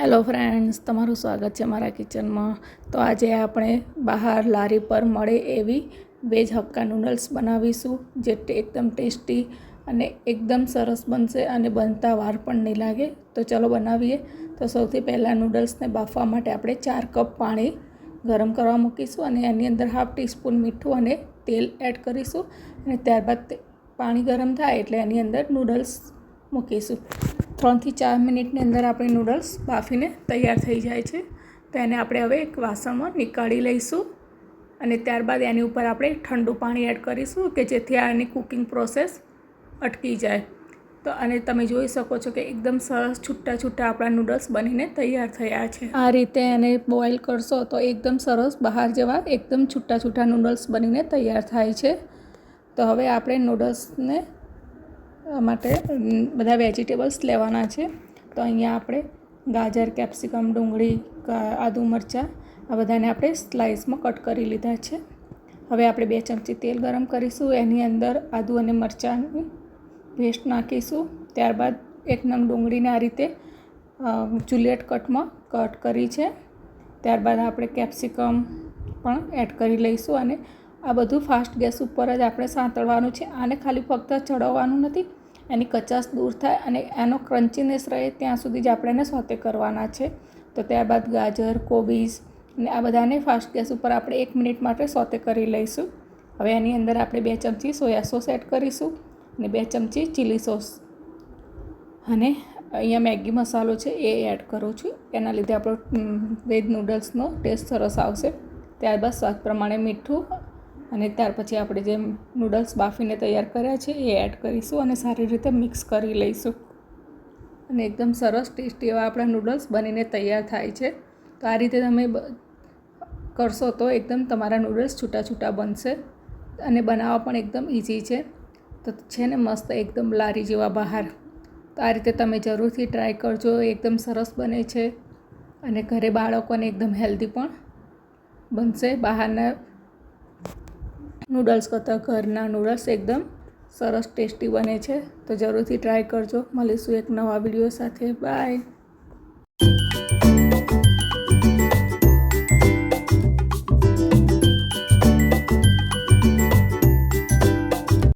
Hello friends, તમારું સ્વાગત છે મારા કિચનમાં। તો આજે આપણે બહાર લારી પર મળે એવી વેજ હક્કા નૂડલ્સ બનાવીશું, જે એકદમ ટેસ્ટી અને એકદમ સરસ બનશે અને બનતા વાર પણ નહીં લાગે। તો ચલો બનાવીએ। તો સૌથી પહેલાં નૂડલ્સને બાફવા માટે આપણે 4 કપ પાણી ગરમ કરવા મૂકીશું અને એની અંદર હાફ ટીસ્પૂન મીઠું અને તેલ એડ કરીશું અને ત્યારબાદ પાણી ગરમ થાય એટલે એની અંદર નૂડલ્સ મૂકીશું। 3 થી 4 મિનિટની અંદર આપણે નૂડલ્સ બાફીને તૈયાર થઈ જાય છે। તો એને આપણે હવે એક વાસણમાં નીકાળી લઈશું અને ત્યારબાદ એની ઉપર આપણે ઠંડુ પાણી એડ કરીશું કે જેથી આની કુકિંગ પ્રોસેસ અટકી જાય। તો અને તમે જોઈ શકો છો કે એકદમ સરસ છૂટા છૂટા આપણા નૂડલ્સ બનીને તૈયાર થયા છે। આ રીતે એને બોઇલ કરશો તો એકદમ સરસ બહાર જેવા એકદમ છૂટા છૂટા નૂડલ્સ બનીને તૈયાર થાય છે। તો હવે આપણે નૂડલ્સને માટે બધા વેજીટેબલ્સ લેવાના છે। તો અહીંયા આપણે ગાજર, કેપ્સિકમ, ડુંગળી, આદુ, મરચાં આ બધાને આપણે સ્લાઇસમાં કટ કરી લીધા છે। હવે આપણે 2 ચમચી તેલ ગરમ કરીશું, એની અંદર આદુ અને મરચાંની પેસ્ટ નાખીશું। ત્યારબાદ 1 નંગ ડુંગળીને આ રીતે જુલિયટ કટમાં કટ કરી છે। ત્યારબાદ આપણે કેપ્સિકમ પણ એડ કરી લઈશું અને આ બધું ફાસ્ટ ગેસ ઉપર જ આપણે સાંતળવાનું છે। આને ખાલી ફક્ત ચડવવાનું નથી, એની કચાશ દૂર થાય અને એનો ક્રન્ચીનેસ રહે ત્યાં સુધી જ આપણે એને સોતે કરવાના છે। તો ત્યારબાદ ગાજર, કોબીજ અને આ બધાને ફાસ્ટ ગેસ ઉપર આપણે 1 મિનિટ માટે સોતે કરી લઈશું। હવે એની અંદર આપણે 2 ચમચી સોયા સોસ એડ કરીશું અને 2 ચમચી ચીલી સોસ અને અહીંયા મેગી મસાલો છે એ એડ કરું છું, એના લીધે આપણો વેજ નૂડલ્સનો ટેસ્ટ સરસ આવશે। ત્યારબાદ સ્વાદ પ્રમાણે મીઠું અને ત્યાર પછી આપણે જે નૂડલ્સ બાફીને તૈયાર કર્યા છે એ એડ કરીશું અને સારી રીતે મિક્સ કરી લઈશું અને એકદમ સરસ ટેસ્ટી એવા આપણા નૂડલ્સ બનીને તૈયાર થાય છે। તો આ રીતે તમે કરશો તો એકદમ તમારા નૂડલ્સ છૂટા છૂટા બનશે અને બનાવવા પણ એકદમ ઇઝી છે। તો છે ને મસ્ત એકદમ લારી જેવા બહાર। તો આ રીતે તમે જરૂરથી ટ્રાય કરજો, એકદમ સરસ બને છે અને ઘરે બાળકોને એકદમ હેલ્ધી પણ બનશે। બહારના નૂડલ્સ કરતાં ઘરના નૂડલ્સ એકદમ સરસ ટેસ્ટી બને છે। તો જરૂરથી ટ્રાય કરજો। મળીશું એક નવા વિડીયો સાથે। બાય।